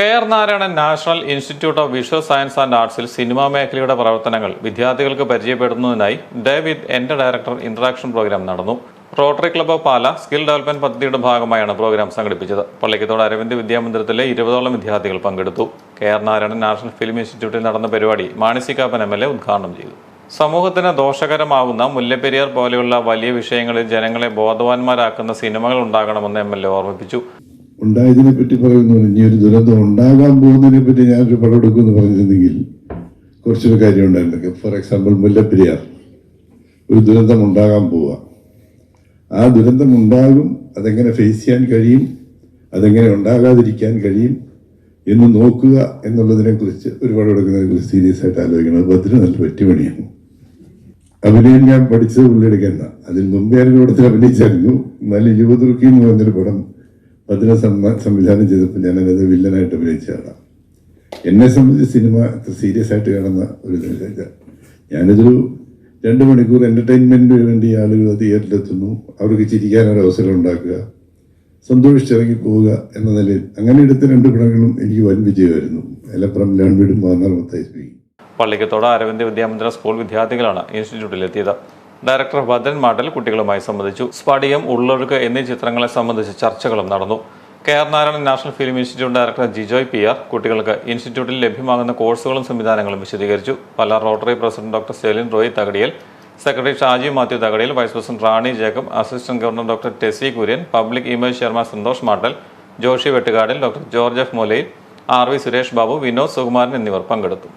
K R. Narayanan national institute of visual science and ആർട്സിൽ cinema മേഖലയുടെ പ്രവർത്തനങ്ങൾ വിദ്യാർത്ഥികൾക്ക് പരിചയപ്പെടുത്തുന്നതിനായി ഡേ വിത്ത് എന്റെ ഡയറക്ടർ ഇന്ററാക്ഷൻ പ്രോഗ്രാം നടന്നു. Rotary club Pala skill development പദ്ധതിയുടെ ഭാഗമായാണ് പ്രോഗ്രാം സംഘടിപ്പിച്ചത്. പള്ളിക്കത്തോട് അരവിന്ദ് വിദ്യാമന്ദിരത്തിലെ 20ഓളം വിദ്യാർത്ഥികൾ പങ്കെടുത്തു. കെ.ആർ. നാരായണൻ നാഷണൽ ഫിലിം ഇൻസ്റ്റിറ്റ്യൂട്ടിൽ നടന്ന പരിപാടി മാണി കാപ്പൻ എം.എൽ.എ. ഉദ്ഘാടനം ചെയ്തു. സമൂഹത്തിന് ദോഷകരമാവുന്ന മുല്ലപ്പെരിയാർ പോലെയുള്ള വലിയ വിഷയങ്ങളിൽ ജനങ്ങളെ ബോധവാന്മാരാക്കുന്ന സിനിമകൾ ഉണ്ടാകണമെന്ന് എം.എൽ.എ. ഓർമ്മിപ്പിച്ചു. ഉണ്ടായതിനെ പറ്റി പറയുന്നു. ഇനി ഒരു ദുരന്തം ഉണ്ടാകാൻ പോകുന്നതിനെ പറ്റി ഞാനൊരു പടം എടുക്കുമെന്ന് പറഞ്ഞിരുന്നെങ്കിൽ കുറച്ചൊരു കാര്യം ഉണ്ടായിരുന്നു. ഫോർ എക്സാമ്പിൾ, മുല്ലപ്പെരിയാർ ഒരു ദുരന്തം ഉണ്ടാകാൻ പോവുക. ആ ദുരന്തം ഉണ്ടാകും, അതെങ്ങനെ ഫേസ് ചെയ്യാൻ കഴിയും, അതെങ്ങനെ ഉണ്ടാകാതിരിക്കാൻ കഴിയും എന്ന് നോക്കുക എന്നുള്ളതിനെ കുറിച്ച് ഒരു പടം എടുക്കുന്നതിനെ കുറിച്ച് സീരിയസ് ആയിട്ട് ആലോചിക്കണം. അത് അതിന് നല്ല പറ്റിപണിയാണ്. അഭിനയം ഞാൻ പഠിച്ചത് പുള്ളിയെടുക്കേണ്ട, അതിന് മുമ്പേ ഞാൻ കൂടത്തിൽ അഭിനയിച്ചായിരുന്നു. എന്നാലും യുവതുർക്കി എന്ന് പറഞ്ഞൊരു പടം അതിനെ സംവിധാനം ചെയ്തപ്പോൾ ഞാനത് വില്ലനായിട്ട് അഭിനയിച്ചതാണ്. എന്നെ സംബന്ധിച്ച് സിനിമ അത്ര സീരിയസ് ആയിട്ട് കാണുന്ന ഒരു ഇതില്ല. ഞാനിതൊരു 2 മണിക്കൂർ എൻ്റർടൈൻമെൻറ്റിന് വേണ്ടി ആളുകൾ തിയേറ്ററിലെത്തുന്നു, അവർക്ക് ചിരിക്കാനൊരു അവസരം ഉണ്ടാക്കുക, സന്തോഷിച്ചിറങ്ങി പോവുക എന്ന നിലയിൽ അങ്ങനെ എടുത്ത 2 പടങ്ങളും എനിക്ക് വൻ വിജയമായിരുന്നു. എലപ്പുറം ലാൻവീടും മാന്നാർ സ്പീക്കിംഗ്. പള്ളിക്കത്തോട് അരവിന്ദ് വിദ്യാമന്ദിര സ്കൂൾ വിദ്യാർത്ഥികളാണ് ഇൻസ്റ്റിറ്റ്യൂട്ടിലെത്തിയത്. ഡയറക്ടർ ഭദ്രൻ മാട്ടൽ കുട്ടികളുമായി സംബന്ധിച്ചു. സ്ഫടികം, ഉള്ളൊഴുക്ക് എന്നീ ചിത്രങ്ങളെ സംബന്ധിച്ച് ചർച്ചകളും നടന്നു. K R. Narayanan national film institute director Jijoy P R. കുട്ടികൾക്ക് ഇൻസ്റ്റിറ്റ്യൂട്ടിൽ ലഭ്യമാകുന്ന കോഴ്സുകളും സംവിധാനങ്ങളും വിശദീകരിച്ചു. പല rotary president doctor Celine Roy Thakadiyil, secretary Shaji Mathew Thakadiyil, vice president Rani Jacob, assistant governor doctor Tessy Kurian, public image chairman Santhosh Mattal, Joshy Vettukadil, doctor George F Molayil, R V. Suresh Babu, Vinod Sukumaran എന്നിവർ പങ്കെടുത്തു.